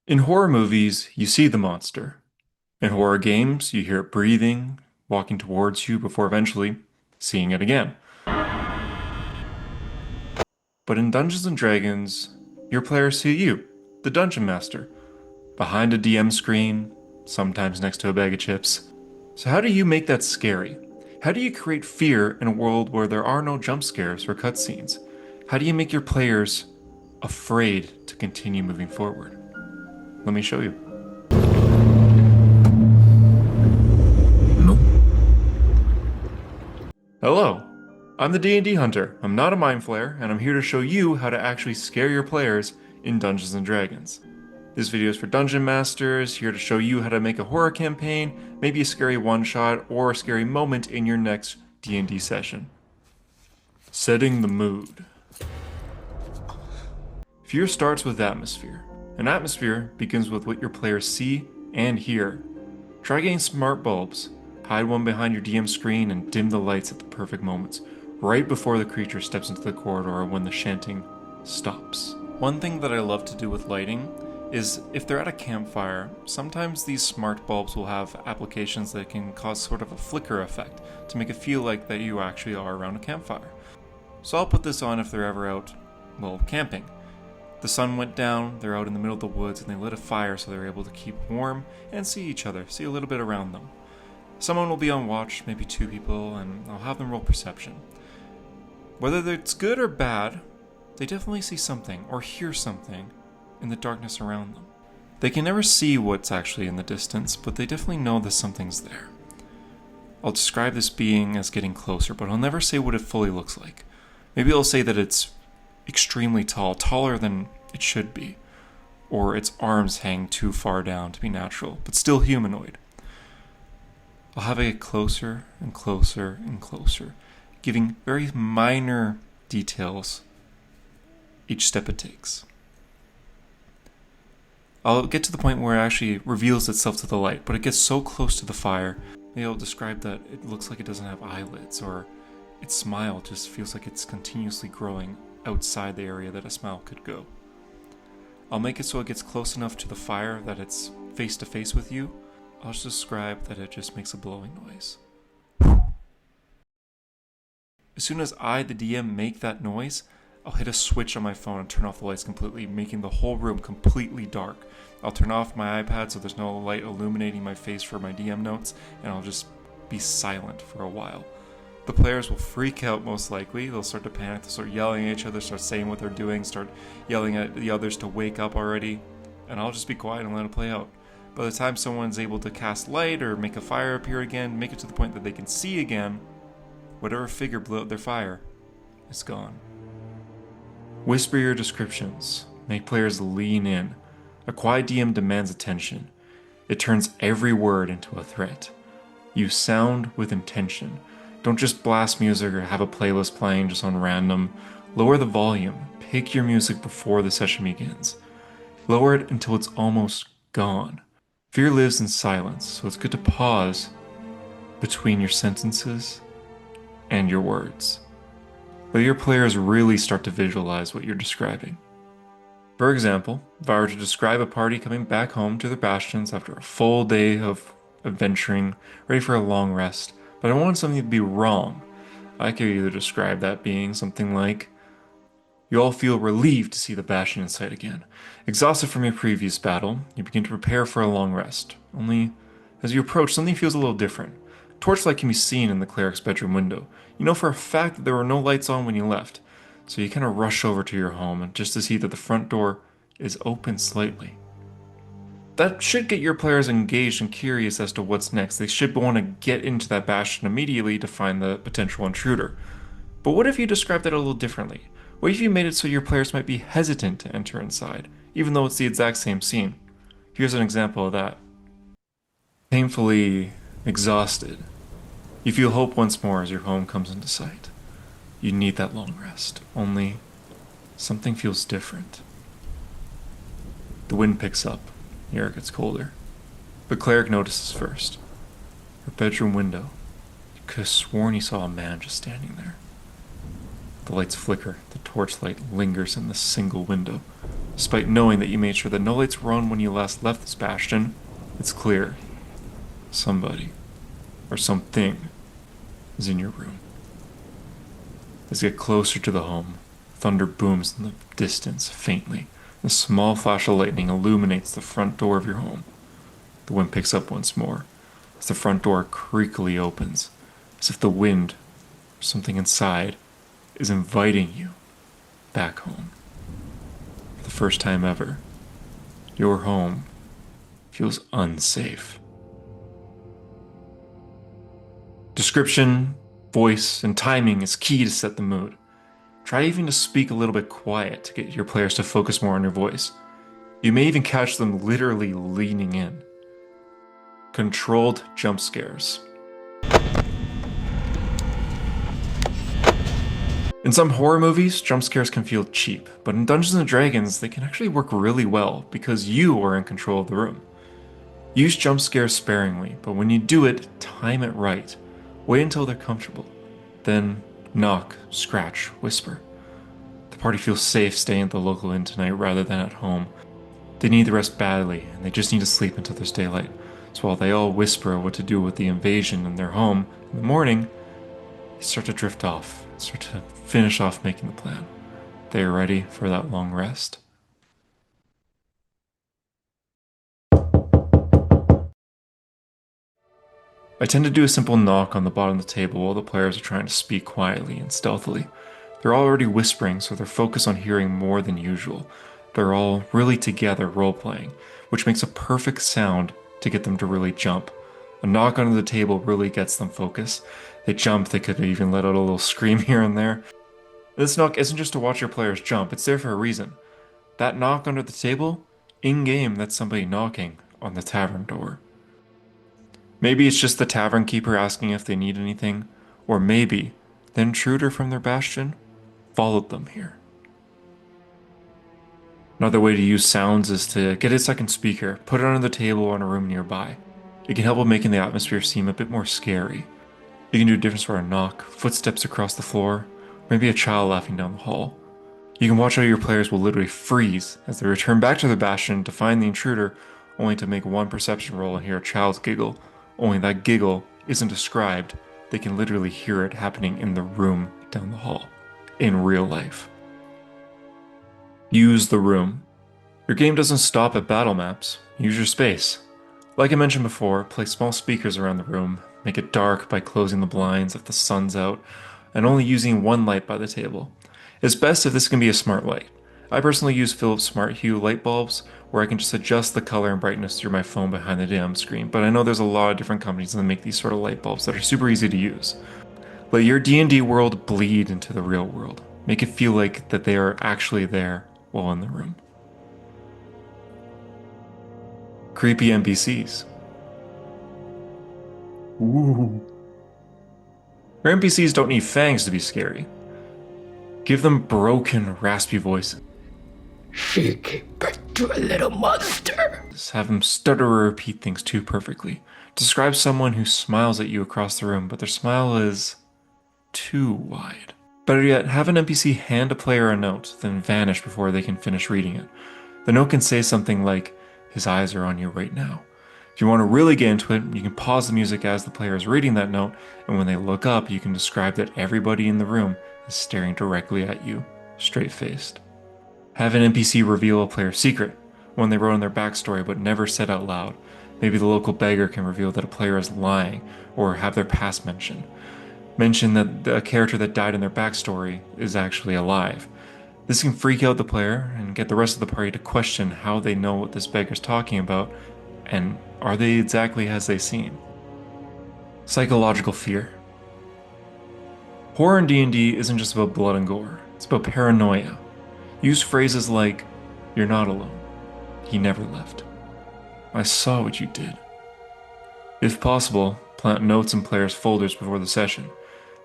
In horror movies, you see the monster. In horror games, you hear it breathing, walking towards you before eventually seeing it again. But in Dungeons and Dragons, your players see you, the Dungeon Master, behind a DM screen, sometimes next to a bag of chips. So how do you make that scary? How do you create fear in a world where there are no jump scares or cutscenes? How do you make your players afraid to continue moving forward? Let me show you. Nope. Hello, I'm the DnD Hunter. I'm not a mind flayer, and I'm here to show you how to actually scare your players in Dungeons and Dragons. This video is for Dungeon Masters, here to show you how to make a horror campaign, maybe a scary one-shot, or a scary moment in your next D&D session. Setting the mood. Fear starts with atmosphere. An atmosphere begins with what your players see and hear. Try getting smart bulbs. Hide one behind your DM screen and dim the lights at the perfect moments, right before the creature steps into the corridor or when the chanting stops. One thing that I love to do with lighting is if they're at a campfire, sometimes these smart bulbs will have applications that can cause sort of a flicker effect to make it feel like that you actually are around a campfire. So I'll put this on if they're ever out, well, camping. The sun went down, they're out in the middle of the woods, and they lit a fire so they're able to keep warm and see each other, see a little bit around them. Someone will be on watch, maybe two people, and I'll have them roll perception. Whether it's good or bad, they definitely see something or hear something in the darkness around them. They can never see what's actually in the distance, but they definitely know that something's there. I'll describe this being as getting closer, but I'll never say what it fully looks like. Maybe I'll say that it's extremely tall, taller than it should be, or its arms hang too far down to be natural, but still humanoid. I'll have it get closer and closer and closer, giving very minor details each step it takes. I'll get to the point where it actually reveals itself to the light, but it gets so close to the fire, maybe I'll describe that it looks like it doesn't have eyelids, or its smile just feels like it's continuously growing outside the area that a smile could go. I'll make it so it gets close enough to the fire that it's face to face with you. I'll just describe that it just makes a blowing noise. As soon as I, the DM, make that noise, I'll hit a switch on my phone and turn off the lights completely, making the whole room completely dark. I'll turn off my iPad so there's no light illuminating my face for my DM notes, and I'll just be silent for a while. The players will freak out most likely, they'll start to panic, they'll start yelling at each other, start saying what they're doing, start yelling at the others to wake up already, and I'll just be quiet and let it play out. By the time someone's able to cast light or make a fire appear again, make it to the point that they can see again, whatever figure blew out their fire is gone. Whisper your descriptions. Make players lean in. A quiet DM demands attention. It turns every word into a threat. Use sound with intention. Don't just blast music or have a playlist playing just on random. Lower the volume. Pick your music before the session begins. Lower it until it's almost gone. Fear lives in silence, so it's good to pause between your sentences and your words. Let your players really start to visualize what you're describing. For example, if I were to describe a party coming back home to their bastions after a full day of adventuring, ready for a long rest, but I wanted something to be wrong, I could either describe that being something like, you all feel relieved to see the bastion in sight again. Exhausted from your previous battle, you begin to prepare for a long rest. Only, as you approach, something feels a little different. Torchlight can be seen in the cleric's bedroom window. You know for a fact that there were no lights on when you left, so you kind of rush over to your home and just to see that the front door is open slightly. That should get your players engaged and curious as to what's next. They should want to get into that bastion immediately to find the potential intruder. But what if you described that a little differently? What if you made it so your players might be hesitant to enter inside, even though it's the exact same scene? Here's an example of that. Painfully exhausted. You feel hope once more as your home comes into sight. You need that long rest, only something feels different. The wind picks up, the air gets colder. The cleric notices first. Her bedroom window. You could have sworn you saw a man just standing there. The lights flicker, the torchlight lingers in the single window, Despite knowing that you made sure that no lights were on when you last left this bastion, it's clear somebody or something is in your room. As you get closer to the home, thunder booms in the distance faintly. A small flash of lightning illuminates the front door of your home. The wind picks up once more as the front door creakily opens, as if the wind or something inside is inviting you back home. For the first time ever, your home feels unsafe. Description, voice, and timing is key to set the mood. Try even to speak a little bit quiet to get your players to focus more on your voice. You may even catch them literally leaning in. Controlled jump scares. In some horror movies, jump scares can feel cheap, but in Dungeons & Dragons, they can actually work really well because you are in control of the room. Use jump scares sparingly, but when you do it, time it right. Wait until they're comfortable. Then knock, scratch, whisper. The party feels safe staying at the local inn tonight rather than at home. They need the rest badly, and they just need to sleep until there's daylight. So while they all whisper what to do with the invasion in their home in the morning, they start to drift off, start to finish off making the plan. They are ready for that long rest. I tend to do a simple knock on the bottom of the table while the players are trying to speak quietly and stealthily. They're already whispering, so they're focused on hearing more than usual. They're all really together role-playing, which makes a perfect sound to get them to really jump. A knock under the table really gets them focused. They jump, they could even let out a little scream here and there. This knock isn't just to watch your players jump, it's there for a reason. That knock under the table, in-game, that's somebody knocking on the tavern door. Maybe it's just the tavern keeper asking if they need anything, or maybe the intruder from their bastion followed them here. Another way to use sounds is to get a second speaker, put it under the table or in a room nearby. It can help with making the atmosphere seem a bit more scary. You can do a different sort of knock, footsteps across the floor, or maybe a child laughing down the hall. You can watch how your players will literally freeze as they return back to their bastion to find the intruder, only to make one perception roll and hear a child's giggle. Only that giggle isn't described, they can literally hear it happening in the room down the hall, in real life. Use the room. Your game doesn't stop at battle maps, use your space. Like I mentioned before, place small speakers around the room, make it dark by closing the blinds if the sun's out, and only using one light by the table. It's best if this can be a smart light. I personally use Philips Smart Hue light bulbs, where I can just adjust the color and brightness through my phone behind the DM screen, but I know there's a lot of different companies that make these sort of light bulbs that are super easy to use. Let your D&D world bleed into the real world. Make it feel like that they are actually there while in the room. Creepy NPCs. Ooh. Your NPCs don't need fangs to be scary. Give them broken, raspy voices. She gave birth to a little monster. Have them stutter or repeat things too perfectly. Describe someone who smiles at you across the room, but their smile is too wide. Better yet, have an NPC hand a player a note, then vanish before they can finish reading it. The note can say something like, "His eyes are on you right now." If you want to really get into it, you can pause the music as the player is reading that note, and when they look up, you can describe that everybody in the room is staring directly at you, straight-faced. Have an NPC reveal a player's secret, one they wrote in their backstory but never said out loud. Maybe the local beggar can reveal that a player is lying, or have their past mentioned. Mention that a character that died in their backstory is actually alive. This can freak out the player and get the rest of the party to question how they know what this beggar's talking about, and are they exactly as they seem. Psychological fear. Horror in D&D isn't just about blood and gore, it's about paranoia. Use phrases like, "You're not alone. He never left. I saw what you did." If possible, plant notes in players' folders before the session.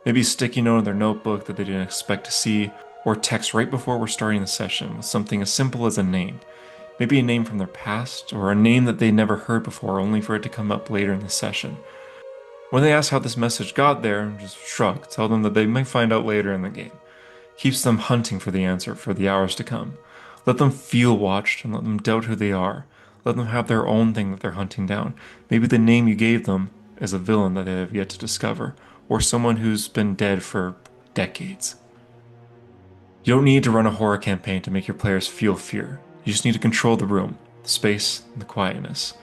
Maybe a sticky note in their notebook that they didn't expect to see, or text right before we're starting the session with something as simple as a name. Maybe a name from their past, or a name that they never heard before only for it to come up later in the session. When they ask how this message got there, just shrug, tell them that they might find out later in the game. Keeps them hunting for the answer for the hours to come. Let them feel watched and let them doubt who they are. Let them have their own thing that they're hunting down. Maybe the name you gave them is a villain that they have yet to discover, or someone who's been dead for decades. You don't need to run a horror campaign to make your players feel fear. You just need to control the room, the space, and the quietness.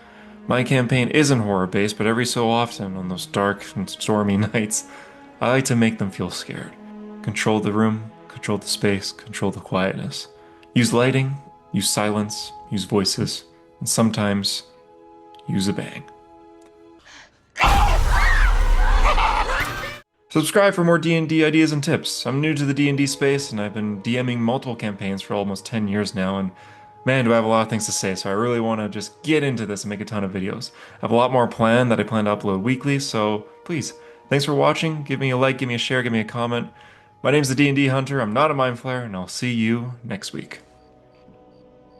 My campaign isn't horror-based, but every so often, on those dark and stormy nights, I like to make them feel scared. Control the room, control the space, control the quietness. Use lighting, use silence, use voices, and sometimes use a bang. Subscribe for more D&D ideas and tips. I'm new to the D&D space, and I've been DMing multiple campaigns for almost 10 years now, and man, do I have a lot of things to say, so I really want to just get into this and make a ton of videos. I have a lot more planned that I plan to upload weekly, so please, thanks for watching. Give me a like, give me a share, give me a comment. My name's the D&D Hunter, I'm not a mind flayer, and I'll see you next week.